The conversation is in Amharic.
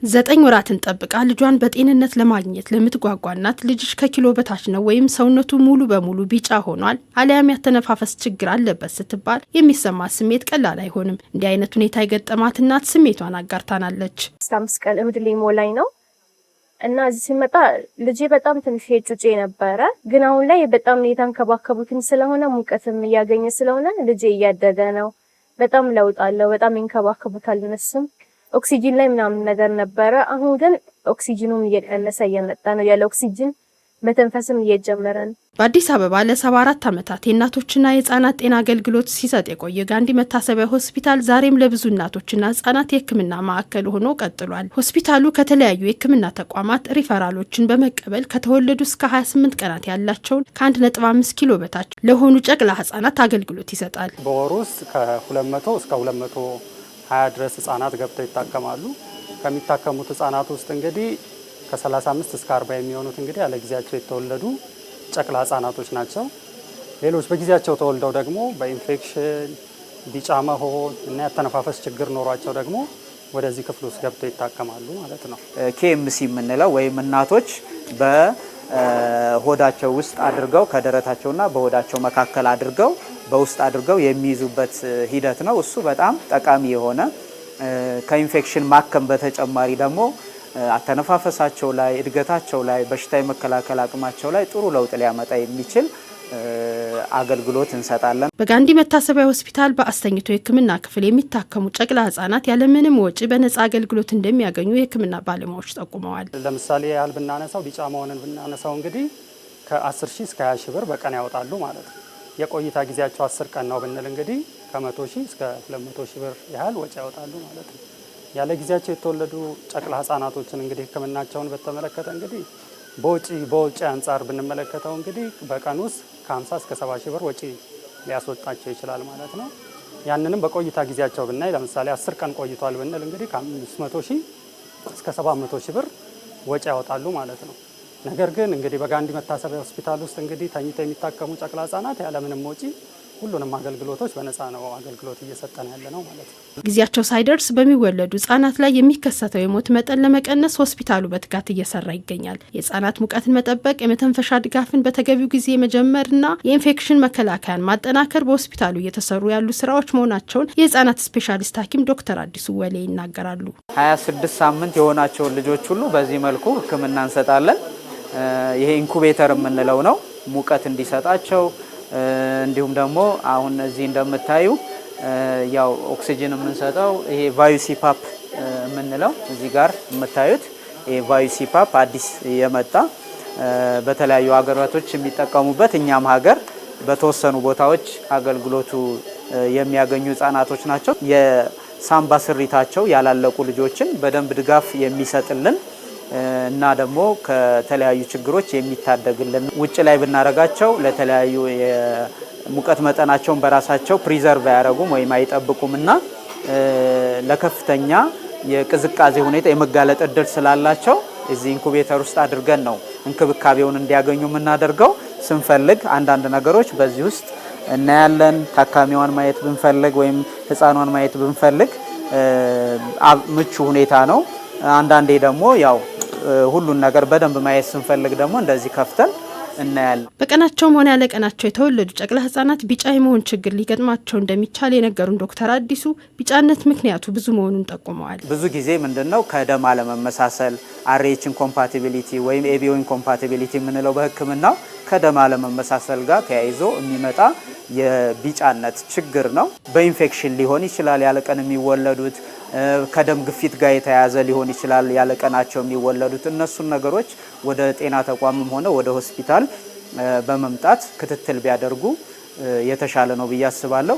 9 ወራትን ጠብቃ ልጇን በጤንነት ለማግኘት ለምትጓጓ እናት ልጅሽ ከኪሎ በታች ነው ወይም ሰውነቱ ሙሉ በሙሉ ቢጫ ሆኗል አሊያም ያተነፋፈስ ችግር አለበት ስትባል የሚሰማ ስሜት ቀላል አይሆንም። እንዲህ አይነት ሁኔታ የገጠማት እናት ስሜቷን አጋርታናለች። 5 ቀን እሁድ ሊሞላኝ ነው እና እዚህ ሲመጣ ልጄ በጣም ትንሽ ጩጬ ነበረ፣ ግን አሁን ላይ በጣም እየተንከባከቡትን ስለሆነ ሙቀትም እያገኘ ስለሆነ ልጄ እያደገ ነው። በጣም ለውጥ አለው። በጣም ይንከባከቡታል። እነሱም ኦክሲጅን ላይ ምናምን ነገር ነበረ። አሁን ግን ኦክሲጅኑም እየቀነሰ እየመጣ ነው። ያለ ኦክሲጅን መተንፈስም እየጀመረ ነው። በአዲስ አበባ ለ74 ዓመታት የእናቶችና የህፃናት ጤና አገልግሎት ሲሰጥ የቆየ ጋንዲ መታሰቢያ ሆስፒታል ዛሬም ለብዙ እናቶችና ህፃናት የህክምና ማዕከል ሆኖ ቀጥሏል። ሆስፒታሉ ከተለያዩ የህክምና ተቋማት ሪፈራሎችን በመቀበል ከተወለዱ እስከ 28 ቀናት ያላቸውን ከ1.5 ኪሎ በታች ለሆኑ ጨቅላ ህፃናት አገልግሎት ይሰጣል። በወር ውስጥ ከ200 እስከ 220 ድረስ ህፃናት ገብተው ይታከማሉ። ከሚታከሙት ህፃናት ውስጥ እንግዲህ ከ35 እስከ 40 የሚሆኑት እንግዲህ ያለ ጊዜያቸው የተወለዱ ጨቅላ ህጻናቶች ናቸው። ሌሎች በጊዜያቸው ተወልደው ደግሞ በኢንፌክሽን ቢጫ መሆን እና ያተነፋፈስ ችግር ኖሯቸው ደግሞ ወደዚህ ክፍል ውስጥ ገብተው ይታከማሉ ማለት ነው። ኬኤምሲ የምንለው ወይም እናቶች በሆዳቸው ውስጥ አድርገው ከደረታቸውና በሆዳቸው መካከል አድርገው በውስጥ አድርገው የሚይዙበት ሂደት ነው። እሱ በጣም ጠቃሚ የሆነ ከኢንፌክሽን ማከም በተጨማሪ ደግሞ አተነፋፈሳቸው ላይ እድገታቸው ላይ በሽታ የመከላከል አቅማቸው ላይ ጥሩ ለውጥ ሊያመጣ የሚችል አገልግሎት እንሰጣለን። በጋንዲ መታሰቢያ ሆስፒታል በአስተኝቶ የህክምና ክፍል የሚታከሙ ጨቅላ ህጻናት ያለምንም ወጪ በነጻ አገልግሎት እንደሚያገኙ የህክምና ባለሙያዎች ጠቁመዋል። ለምሳሌ ያህል ብናነሳው ቢጫ መሆንን ብናነሳው እንግዲህ ከ10 ሺህ እስከ 20 ሺህ ብር በቀን ያወጣሉ ማለት ነው። የቆይታ ጊዜያቸው 10 ቀን ነው ብንል እንግዲህ ከ100 ሺህ እስከ 200 ሺህ ብር ያህል ወጪ ያወጣሉ ማለት ነው። ያለ ጊዜያቸው የተወለዱ ጨቅላ ህጻናቶችን እንግዲህ ህክምናቸውን በተመለከተ እንግዲህ በወጪ አንጻር ብንመለከተው እንግዲህ በቀን ውስጥ ከ50 እስከ 70 ሺህ ብር ወጪ ሊያስወጣቸው ይችላል ማለት ነው። ያንንም በቆይታ ጊዜያቸው ብናይ ለምሳሌ 10 ቀን ቆይቷል ብንል እንግዲህ ከ500 ሺህ እስከ 700 ሺህ ብር ወጪ ያወጣሉ ማለት ነው። ነገር ግን እንግዲህ በጋንዲ መታሰቢያ ሆስፒታል ውስጥ እንግዲህ ተኝተው የሚታከሙ ጨቅላ ህጻናት ያለምንም ወጪ ሁሉንም አገልግሎቶች በነፃ ነው አገልግሎት እየሰጠን ያለ ነው ማለት ነው። ጊዜያቸው ሳይደርስ በሚወለዱ ህጻናት ላይ የሚከሰተው የሞት መጠን ለመቀነስ ሆስፒታሉ በትጋት እየሰራ ይገኛል። የህጻናት ሙቀትን መጠበቅ፣ የመተንፈሻ ድጋፍን በተገቢው ጊዜ መጀመርና የኢንፌክሽን መከላከያን ማጠናከር በሆስፒታሉ እየተሰሩ ያሉ ስራዎች መሆናቸውን የህጻናት ስፔሻሊስት ሐኪም ዶክተር አዲሱ ወሌ ይናገራሉ። 26 ሳምንት የሆናቸውን ልጆች ሁሉ በዚህ መልኩ ህክምና እንሰጣለን። ይሄ ኢንኩቤተር የምንለው ነው ሙቀት እንዲሰጣቸው እንዲሁም ደግሞ አሁን እዚህ እንደምታዩ ያው ኦክሲጅን የምንሰጠው ይሄ ቫዩሲፓፕ የምንለው እዚህ ጋር የምታዩት ይሄ ቫዩሲፓፕ አዲስ የመጣ በተለያዩ ሀገራቶች የሚጠቀሙበት እኛም ሀገር በተወሰኑ ቦታዎች አገልግሎቱ የሚያገኙ ህጻናቶች ናቸው። የሳምባ ስሪታቸው ያላለቁ ልጆችን በደንብ ድጋፍ የሚሰጥልን እና ደግሞ ከተለያዩ ችግሮች የሚታደግልን ውጭ ላይ ብናረጋቸው ለተለያዩ የሙቀት መጠናቸውን በራሳቸው ፕሪዘርቭ አያረጉም ወይም አይጠብቁምና ለከፍተኛ የቅዝቃዜ ሁኔታ የመጋለጥ እድል ስላላቸው እዚህ ኢንኩቤተር ውስጥ አድርገን ነው እንክብካቤውን እንዲያገኙ የምናደርገው። ስንፈልግ አንዳንድ ነገሮች በዚህ ውስጥ እናያለን። ታካሚዋን ማየት ብንፈልግ ወይም ህፃኗን ማየት ብንፈልግ ምቹ ሁኔታ ነው። አንዳንዴ ደግሞ ያው ሁሉን ነገር በደንብ ማየት ስንፈልግ ደግሞ እንደዚህ ከፍተን እናያለን። በቀናቸውም ሆነ ያለ ቀናቸው የተወለዱ ጨቅላ ህጻናት ቢጫ የመሆን ችግር ሊገጥማቸው እንደሚቻል የነገሩን ዶክተር አዲሱ ቢጫነት ምክንያቱ ብዙ መሆኑን ጠቁመዋል። ብዙ ጊዜ ምንድነው ከደም አለመመሳሰል RH ኢንኮምፓቲቢሊቲ ወይም ABO ኢንኮምፓቲቢሊቲ የምንለው በህክምናው ከደም አለመመሳሰል ጋር ተያይዞ የሚመጣ የቢጫነት ችግር ነው። በኢንፌክሽን ሊሆን ይችላል ያለቀን የሚወለዱት፣ ከደም ግፊት ጋር የተያያዘ ሊሆን ይችላል ያለቀናቸው የሚወለዱት። እነሱን ነገሮች ወደ ጤና ተቋምም ሆነ ወደ ሆስፒታል በመምጣት ክትትል ቢያደርጉ የተሻለ ነው ብዬ አስባለሁ።